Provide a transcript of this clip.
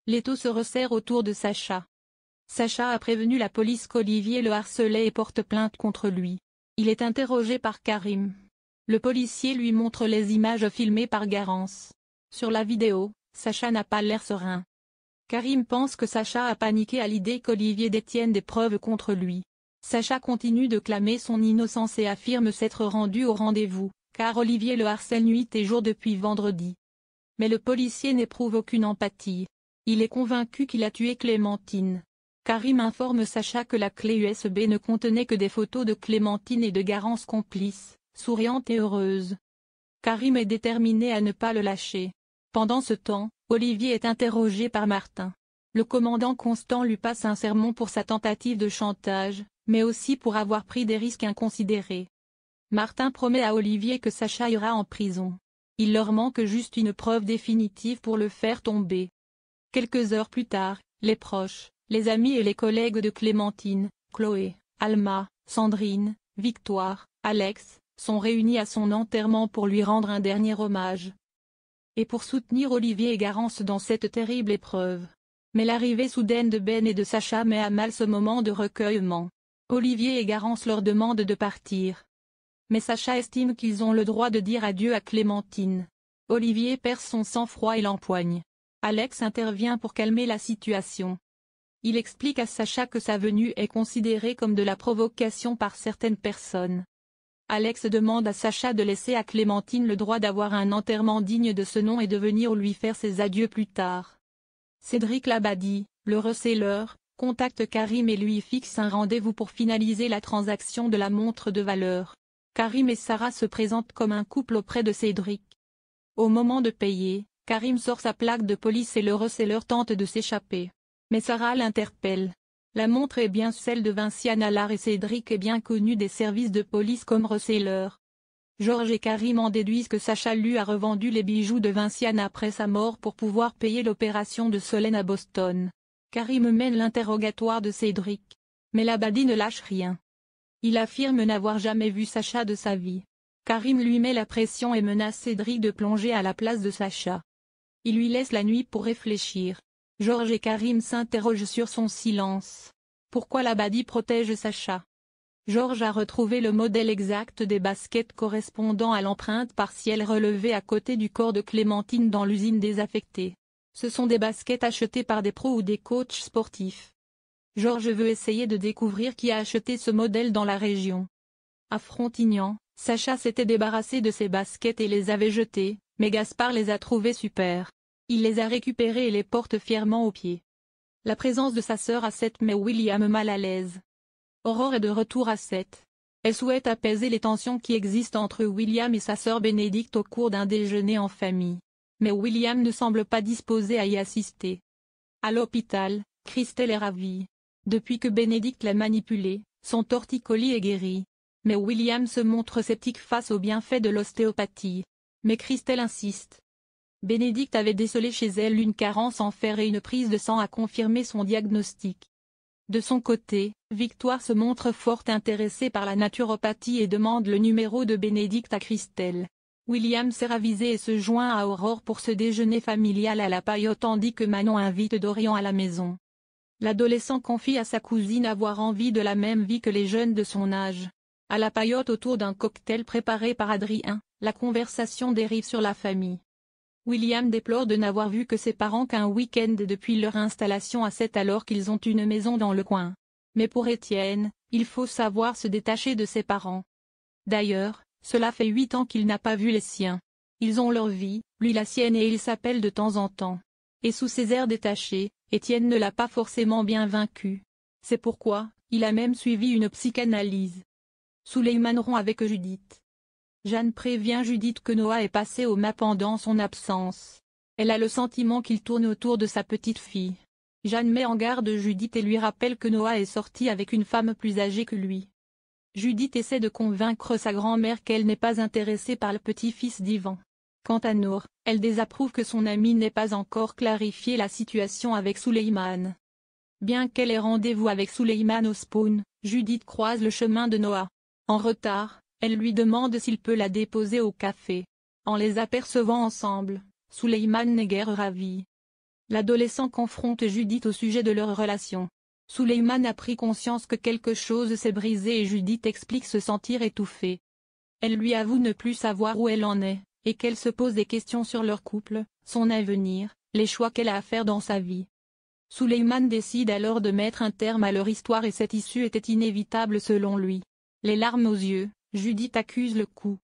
L'étau se resserre autour de Sacha. Sacha a prévenu la police qu'Olivier le harcelait et porte plainte contre lui. Il est interrogé par Karim. Le policier lui montre les images filmées par Garance. Sur la vidéo, Sacha n'a pas l'air serein. Karim pense que Sacha a paniqué à l'idée qu'Olivier détienne des preuves contre lui. Sacha continue de clamer son innocence et affirme s'être rendu au rendez-vous, car Olivier le harcèle nuit et jour depuis vendredi. Mais le policier n'éprouve aucune empathie. Il est convaincu qu'il a tué Clémentine. Karim informe Sacha que la clé USB ne contenait que des photos de Clémentine et de Garance complice, souriante et heureuse. Karim est déterminé à ne pas le lâcher. Pendant ce temps, Olivier est interrogé par Martin. Le commandant Constant lui passe un sermon pour sa tentative de chantage, mais aussi pour avoir pris des risques inconsidérés. Martin promet à Olivier que Sacha ira en prison. Il leur manque juste une preuve définitive pour le faire tomber. Quelques heures plus tard, les proches, les amis et les collègues de Clémentine, Chloé, Alma, Sandrine, Victoire, Alex, sont réunis à son enterrement pour lui rendre un dernier hommage. Et pour soutenir Olivier et Garance dans cette terrible épreuve. Mais l'arrivée soudaine de Ben et de Sacha met à mal ce moment de recueillement. Olivier et Garance leur demandent de partir. Mais Sacha estime qu'ils ont le droit de dire adieu à Clémentine. Olivier perd son sang-froid et l'empoigne. Alex intervient pour calmer la situation. Il explique à Sacha que sa venue est considérée comme de la provocation par certaines personnes. Alex demande à Sacha de laisser à Clémentine le droit d'avoir un enterrement digne de ce nom et de venir lui faire ses adieux plus tard. Cédric Labadie, le reseller, contacte Karim et lui fixe un rendez-vous pour finaliser la transaction de la montre de valeur. Karim et Sarah se présentent comme un couple auprès de Cédric. Au moment de payer, Karim sort sa plaque de police et le reseller tente de s'échapper. Mais Sarah l'interpelle. La montre est bien celle de Vinciane Allard et Cédric est bien connu des services de police comme reseller. Georges et Karim en déduisent que Sacha lui a revendu les bijoux de Vinciane après sa mort pour pouvoir payer l'opération de Solène à Boston. Karim mène l'interrogatoire de Cédric. Mais Labadie ne lâche rien. Il affirme n'avoir jamais vu Sacha de sa vie. Karim lui met la pression et menace Cédric de plonger à la place de Sacha. Il lui laisse la nuit pour réfléchir. Georges et Karim s'interrogent sur son silence. Pourquoi Labadie protège Sacha? Georges a retrouvé le modèle exact des baskets correspondant à l'empreinte partielle relevée à côté du corps de Clémentine dans l'usine désaffectée. Ce sont des baskets achetées par des pros ou des coachs sportifs. Georges veut essayer de découvrir qui a acheté ce modèle dans la région. À Frontignan, Sacha s'était débarrassé de ses baskets et les avait jetées, mais Gaspard les a trouvées super. Il les a récupérées et les porte fièrement aux pieds. La présence de sa sœur à 7 met William mal à l'aise. Aurore est de retour à 7. Elle souhaite apaiser les tensions qui existent entre William et sa sœur Bénédicte au cours d'un déjeuner en famille. Mais William ne semble pas disposé à y assister. À l'hôpital, Christelle est ravie. Depuis que Bénédicte l'a manipulée, son torticolis est guéri. Mais William se montre sceptique face aux bienfaits de l'ostéopathie. Mais Christelle insiste. Bénédicte avait décelé chez elle une carence en fer et une prise de sang a confirmé son diagnostic. De son côté, Victoire se montre fort intéressée par la naturopathie et demande le numéro de Bénédicte à Christelle. William s'est ravisé et se joint à Aurore pour ce déjeuner familial à la paillote tandis que Manon invite Dorian à la maison. L'adolescent confie à sa cousine avoir envie de la même vie que les jeunes de son âge. À la paillote autour d'un cocktail préparé par Adrien, la conversation dérive sur la famille. William déplore de n'avoir vu que ses parents qu'un week-end depuis leur installation à 7 alors qu'ils ont une maison dans le coin. Mais pour Étienne, il faut savoir se détacher de ses parents. D'ailleurs, cela fait 8 ans qu'il n'a pas vu les siens. Ils ont leur vie, lui la sienne et ils s'appellent de temps en temps. Et sous ses airs détachés, Étienne ne l'a pas forcément bien vaincu. C'est pourquoi, il a même suivi une psychanalyse. Souleymane rompt avec Judith. Jeanne prévient Judith que Noah est passé au mât pendant son absence. Elle a le sentiment qu'il tourne autour de sa petite fille. Jeanne met en garde Judith et lui rappelle que Noah est sorti avec une femme plus âgée que lui. Judith essaie de convaincre sa grand-mère qu'elle n'est pas intéressée par le petit-fils d'Ivan. Quant à Nour, elle désapprouve que son amie n'ait pas encore clarifié la situation avec Souleymane. Bien qu'elle ait rendez-vous avec Souleymane au spawn, Judith croise le chemin de Noah. En retard, elle lui demande s'il peut la déposer au café. En les apercevant ensemble, Souleymane n'est guère ravi. L'adolescent confronte Judith au sujet de leur relation. Suleiman a pris conscience que quelque chose s'est brisé et Judith explique se sentir étouffée. Elle lui avoue ne plus savoir où elle en est, et qu'elle se pose des questions sur leur couple, son avenir, les choix qu'elle a à faire dans sa vie. Suleiman décide alors de mettre un terme à leur histoire et cette issue était inévitable selon lui. Les larmes aux yeux, Judith accuse le coup.